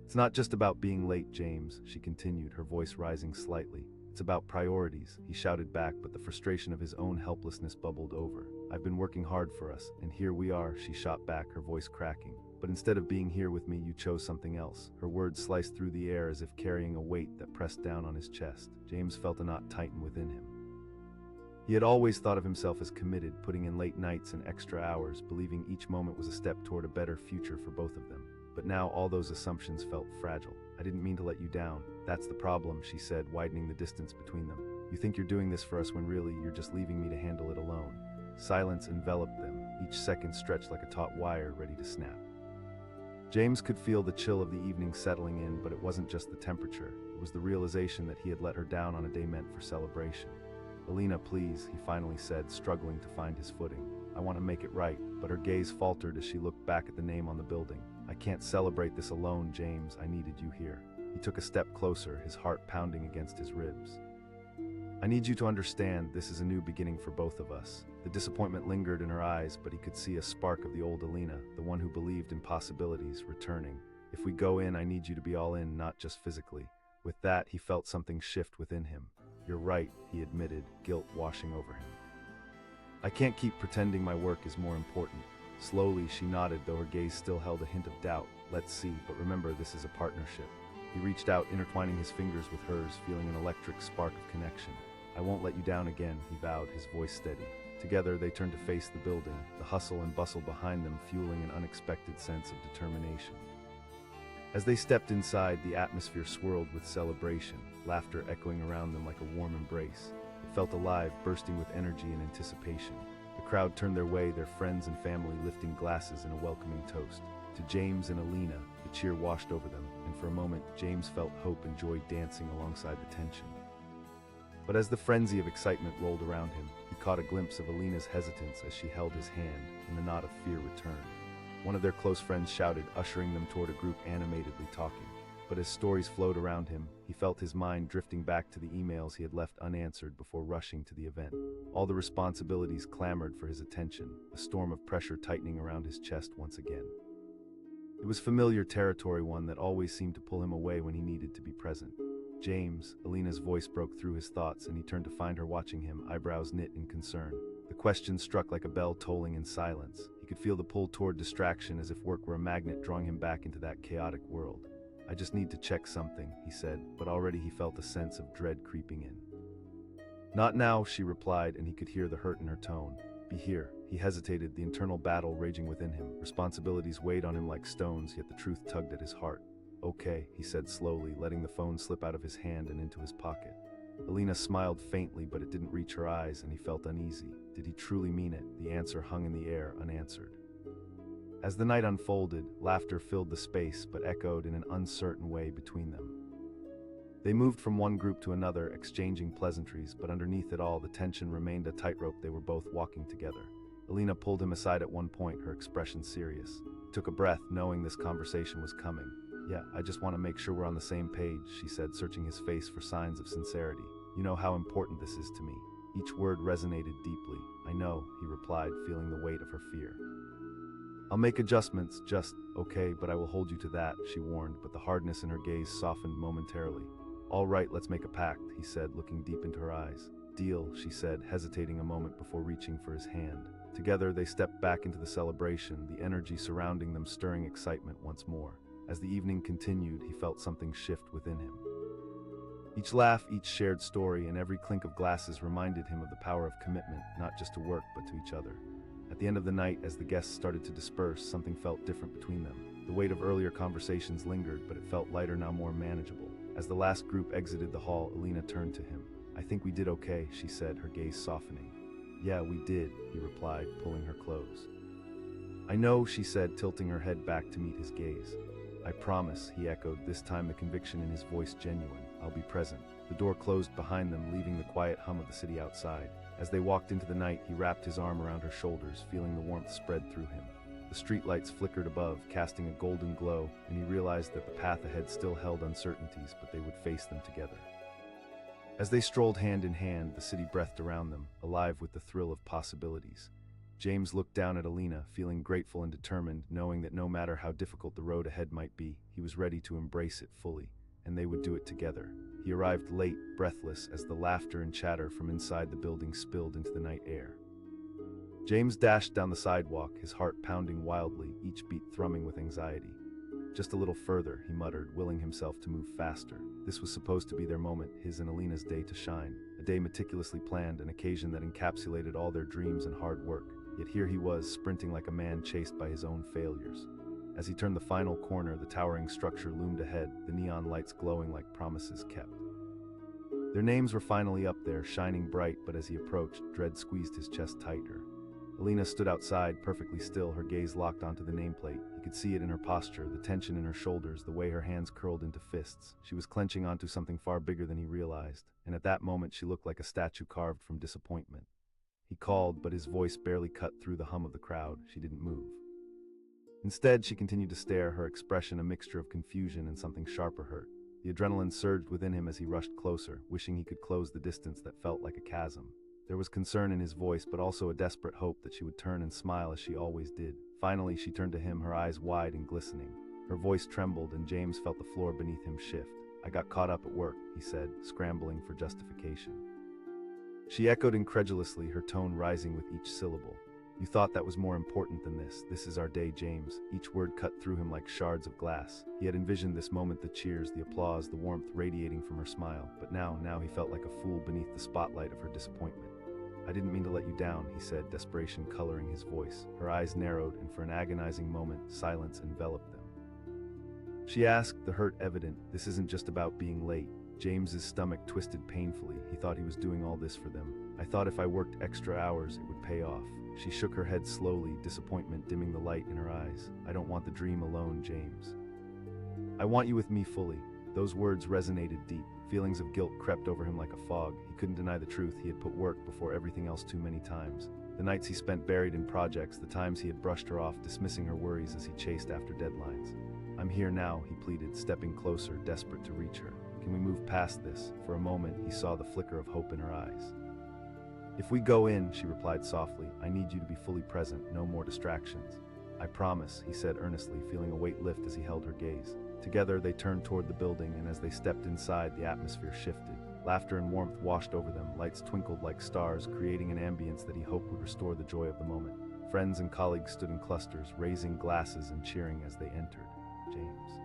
"It's not just about being late, James," she continued, her voice rising slightly. "It's about priorities," he shouted back, but the frustration of his own helplessness bubbled over. "I've been working hard for us, and here we are," she shot back, her voice cracking. "But instead of being here with me, you chose something else." Her words sliced through the air as if carrying a weight that pressed down on his chest. James felt a knot tighten within him. He had always thought of himself as committed, putting in late nights and extra hours, believing each moment was a step toward a better future for both of them. But now all those assumptions felt fragile. "I didn't mean to let you down. That's the problem," she said, widening the distance between them. "You think you're doing this for us when really you're just leaving me to handle it alone." Silence enveloped them, each second stretched like a taut wire ready to snap. James could feel the chill of the evening settling in, but it wasn't just the temperature. It was the realization that he had let her down on a day meant for celebration. "Alina, please," he finally said, struggling to find his footing. "I want to make it right," but her gaze faltered as she looked back at the name on the building. "I can't celebrate this alone, James. I needed you here." He took a step closer, his heart pounding against his ribs. "I need you to understand this is a new beginning for both of us. The disappointment lingered in her eyes, but he could see a spark of the old Alina, the one who believed in possibilities, returning. "If we go in, I need you to be all in, not just physically." With that, he felt something shift within him. "You're right," he admitted, guilt washing over him. "I can't keep pretending my work is more important." Slowly, she nodded, though her gaze still held a hint of doubt. "Let's see, but remember, this is a partnership." He reached out, intertwining his fingers with hers, feeling an electric spark of connection. "I won't let you down again," he vowed, his voice steady. Together, they turned to face the building, the hustle and bustle behind them fueling an unexpected sense of determination. As they stepped inside, the atmosphere swirled with celebration, laughter echoing around them like a warm embrace. It felt alive, bursting with energy and anticipation. The crowd turned their way, their friends and family lifting glasses in a welcoming toast. To James and Alina, the cheer washed over them, and for a moment, James felt hope and joy dancing alongside the tension. But as the frenzy of excitement rolled around him, he caught a glimpse of Alina's hesitance as she held his hand, and the knot of fear returned. One of their close friends shouted, ushering them toward a group animatedly talking. But as stories flowed around him, he felt his mind drifting back to the emails he had left unanswered before rushing to the event. All the responsibilities clamored for his attention, a storm of pressure tightening around his chest once again. It was familiar territory, one that always seemed to pull him away when he needed to be present. "James," Alina's voice broke through his thoughts, and he turned to find her watching him, eyebrows knit in concern. The question struck like a bell tolling in silence. He could feel the pull toward distraction, as if work were a magnet drawing him back into that chaotic world. "I just need to check something," he said, but already he felt a sense of dread creeping in. "Not now," she replied, and he could hear the hurt in her tone. "Be here." He hesitated, the internal battle raging within him. Responsibilities weighed on him like stones, yet the truth tugged at his heart. "Okay," he said slowly, letting the phone slip out of his hand and into his pocket. Alina smiled faintly, but it didn't reach her eyes, and he felt uneasy. Did he truly mean it? The answer hung in the air, unanswered. As the night unfolded, laughter filled the space, but echoed in an uncertain way between them. They moved from one group to another, exchanging pleasantries, but underneath it all, the tension remained a tightrope they were both walking together. Alina pulled him aside at one point, her expression serious. He took a breath, knowing this conversation was coming. "Yeah, I just want to make sure we're on the same page," she said, searching his face for signs of sincerity. "You know how important this is to me." Each word resonated deeply. "I know," he replied, feeling the weight of her fear. "I'll make adjustments, just, okay, but I will hold you to that," she warned, but the hardness in her gaze softened momentarily. "All right, let's make a pact," he said, looking deep into her eyes. "Deal," she said, hesitating a moment before reaching for his hand. Together, they stepped back into the celebration, the energy surrounding them stirring excitement once more. As the evening continued, he felt something shift within him. Each laugh, each shared story, and every clink of glasses reminded him of the power of commitment, not just to work, but to each other. At the end of the night, as the guests started to disperse, something felt different between them. The weight of earlier conversations lingered, but it felt lighter, now more manageable. As the last group exited the hall, Alina turned to him. "I think we did okay," she said, her gaze softening. "Yeah, we did," he replied, pulling her close. "I know," she said, tilting her head back to meet his gaze. "I promise," he echoed, this time the conviction in his voice genuine. "I'll be present." The door closed behind them, leaving the quiet hum of the city outside. As they walked into the night, he wrapped his arm around her shoulders, feeling the warmth spread through him. The streetlights flickered above, casting a golden glow, and he realized that the path ahead still held uncertainties, but they would face them together. As they strolled hand in hand, the city breathed around them, alive with the thrill of possibilities. James looked down at Alina, feeling grateful and determined, knowing that no matter how difficult the road ahead might be, he was ready to embrace it fully, and they would do it together. He arrived late, breathless, as the laughter and chatter from inside the building spilled into the night air. James dashed down the sidewalk, his heart pounding wildly, each beat thrumming with anxiety. "Just a little further," he muttered, willing himself to move faster. This was supposed to be their moment, his and Alina's day to shine. A day meticulously planned, an occasion that encapsulated all their dreams and hard work. Yet here he was, sprinting like a man chased by his own failures. As he turned the final corner, the towering structure loomed ahead, the neon lights glowing like promises kept. Their names were finally up there, shining bright, but as he approached, dread squeezed his chest tighter. Alina stood outside, perfectly still, her gaze locked onto the nameplate. He could see it in her posture, the tension in her shoulders, the way her hands curled into fists. She was clenching onto something far bigger than he realized, and at that moment she looked like a statue carved from disappointment. He called, but his voice barely cut through the hum of the crowd. She didn't move. Instead, she continued to stare, her expression a mixture of confusion and something sharper hurt. The adrenaline surged within him as he rushed closer, wishing he could close the distance that felt like a chasm. There was concern in his voice, but also a desperate hope that she would turn and smile as she always did. Finally, she turned to him, her eyes wide and glistening. Her voice trembled, and James felt the floor beneath him shift. "I got caught up at work," he said, scrambling for justification. She echoed incredulously, her tone rising with each syllable. "You thought that was more important than this. This is our day, James." Each word cut through him like shards of glass. He had envisioned this moment, the cheers, the applause, the warmth radiating from her smile. But now he felt like a fool beneath the spotlight of her disappointment. "I didn't mean to let you down," he said, desperation coloring his voice. Her eyes narrowed, and for an agonizing moment, silence enveloped them. She asked, the hurt evident, "This isn't just about being late." James's stomach twisted painfully. He thought he was doing all this for them. "I thought if I worked extra hours, it would pay off." She shook her head slowly, disappointment dimming the light in her eyes. "I don't want the dream alone, James. I want you with me fully." Those words resonated deep. Feelings of guilt crept over him like a fog. He couldn't deny the truth. He had put work before everything else too many times. The nights he spent buried in projects, the times he had brushed her off, dismissing her worries as he chased after deadlines. "I'm here now," he pleaded, stepping closer, desperate to reach her. "Can we move past this?" For a moment, he saw the flicker of hope in her eyes. "If we go in," she replied softly, "I need you to be fully present, no more distractions." "I promise," he said earnestly, feeling a weight lift as he held her gaze. Together, they turned toward the building, and as they stepped inside, the atmosphere shifted. Laughter and warmth washed over them, lights twinkled like stars, creating an ambience that he hoped would restore the joy of the moment. Friends and colleagues stood in clusters, raising glasses and cheering as they entered. James.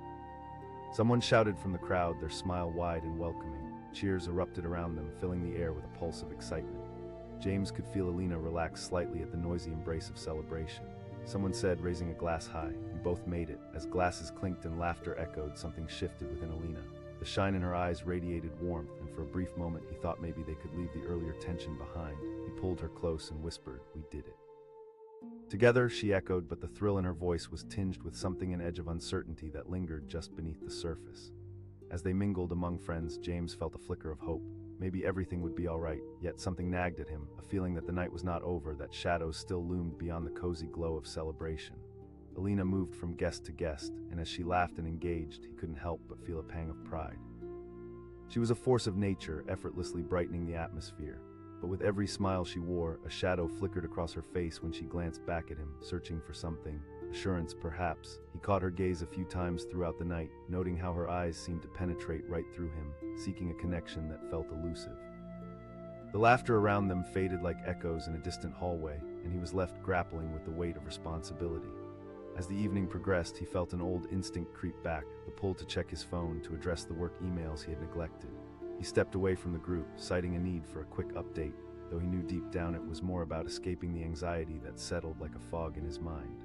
Someone shouted from the crowd, their smile wide and welcoming. Cheers erupted around them, filling the air with a pulse of excitement. James could feel Alina relax slightly at the noisy embrace of celebration. Someone said, raising a glass high, "We both made it." As glasses clinked and laughter echoed, something shifted within Alina. The shine in her eyes radiated warmth, and for a brief moment he thought maybe they could leave the earlier tension behind. He pulled her close and whispered, "We did it." Together, she echoed, but the thrill in her voice was tinged with something, an edge of uncertainty that lingered just beneath the surface. As they mingled among friends, James felt a flicker of hope. Maybe everything would be all right, yet something nagged at him, a feeling that the night was not over, that shadows still loomed beyond the cozy glow of celebration. Alina moved from guest to guest, and as she laughed and engaged, he couldn't help but feel a pang of pride. She was a force of nature, effortlessly brightening the atmosphere. But with every smile she wore, a shadow flickered across her face when she glanced back at him, searching for something. Assurance, perhaps. He caught her gaze a few times throughout the night, noting how her eyes seemed to penetrate right through him, seeking a connection that felt elusive. The laughter around them faded like echoes in a distant hallway, and he was left grappling with the weight of responsibility. As the evening progressed, he felt an old instinct creep back, the pull to check his phone to address the work emails he had neglected. He stepped away from the group, citing a need for a quick update, though he knew deep down it was more about escaping the anxiety that settled like a fog in his mind.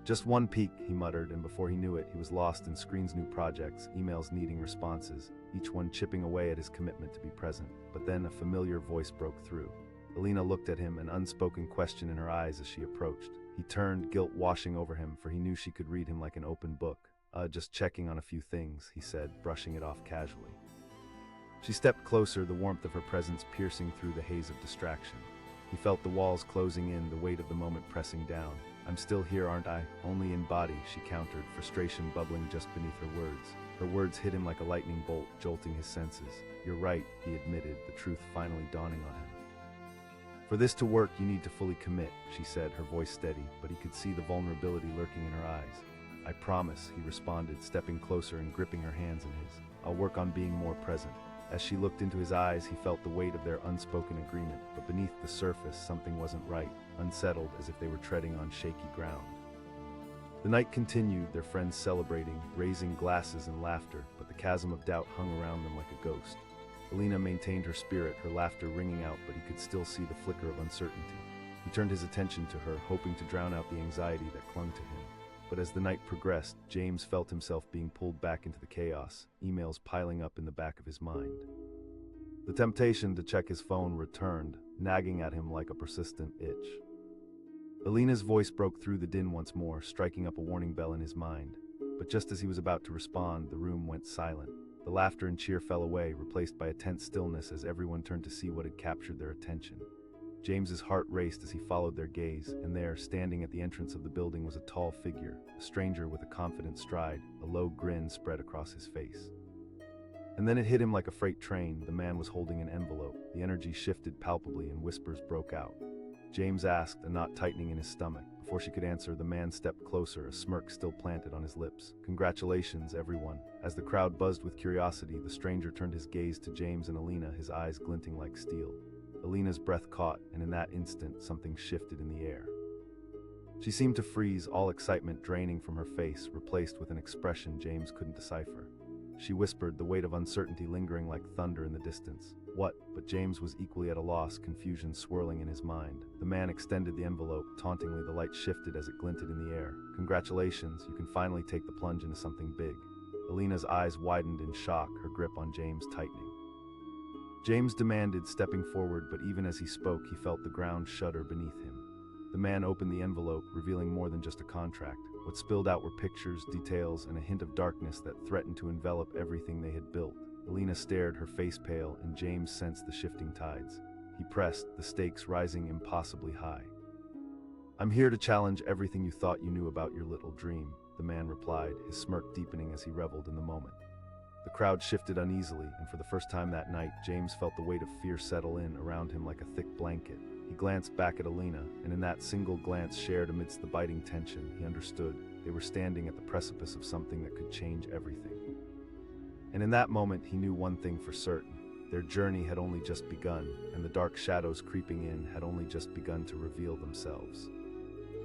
"Just one peek," he muttered, and before he knew it, he was lost in screens, new projects, emails needing responses, each one chipping away at his commitment to be present. But then a familiar voice broke through. Alina looked at him, an unspoken question in her eyes as she approached. He turned, guilt washing over him, for he knew she could read him like an open book. Just checking on a few things," he said, brushing it off casually. She stepped closer, the warmth of her presence piercing through the haze of distraction. He felt the walls closing in, the weight of the moment pressing down. "I'm still here, aren't I? Only in body," she countered, frustration bubbling just beneath her words. Her words hit him like a lightning bolt, jolting his senses. "You're right," he admitted, the truth finally dawning on him. "For this to work, you need to fully commit," she said, her voice steady, but he could see the vulnerability lurking in her eyes. "I promise," he responded, stepping closer and gripping her hands in his. "I'll work on being more present." As she looked into his eyes, he felt the weight of their unspoken agreement, but beneath the surface, something wasn't right, unsettled, as if they were treading on shaky ground. The night continued, their friends celebrating, raising glasses and laughter, but the chasm of doubt hung around them like a ghost. Alina maintained her spirit, her laughter ringing out, but he could still see the flicker of uncertainty. He turned his attention to her, hoping to drown out the anxiety that clung to him. But as the night progressed, James felt himself being pulled back into the chaos, emails piling up in the back of his mind. The temptation to check his phone returned, nagging at him like a persistent itch. Alina's voice broke through the din once more, striking up a warning bell in his mind. But just as he was about to respond, the room went silent. The laughter and cheer fell away, replaced by a tense stillness as everyone turned to see what had captured their attention. James's heart raced as he followed their gaze, and there, standing at the entrance of the building, was a tall figure, a stranger with a confident stride, a low grin spread across his face. And then it hit him like a freight train. The man was holding an envelope. The energy shifted palpably and whispers broke out. James asked, a knot tightening in his stomach. Before she could answer, the man stepped closer, a smirk still planted on his lips. "Congratulations, everyone." As the crowd buzzed with curiosity, the stranger turned his gaze to James and Alina, his eyes glinting like steel. Alina's breath caught, and in that instant, something shifted in the air. She seemed to freeze, all excitement draining from her face, replaced with an expression James couldn't decipher. She whispered, the weight of uncertainty lingering like thunder in the distance. "What?" But James was equally at a loss, confusion swirling in his mind. The man extended the envelope. Tauntingly, the light shifted as it glinted in the air. "Congratulations, you can finally take the plunge into something big." Alina's eyes widened in shock, her grip on James tightening. James demanded, stepping forward, but even as he spoke, he felt the ground shudder beneath him. The man opened the envelope, revealing more than just a contract. What spilled out were pictures, details, and a hint of darkness that threatened to envelop everything they had built. Alina stared, her face pale, and James sensed the shifting tides. He pressed, the stakes rising impossibly high. "I'm here to challenge everything you thought you knew about your little dream," the man replied, his smirk deepening as he reveled in the moment. The crowd shifted uneasily, and for the first time that night, James felt the weight of fear settle in around him like a thick blanket. He glanced back at Alina, and in that single glance shared amidst the biting tension, he understood they were standing at the precipice of something that could change everything. And in that moment, he knew one thing for certain. Their journey had only just begun, and the dark shadows creeping in had only just begun to reveal themselves.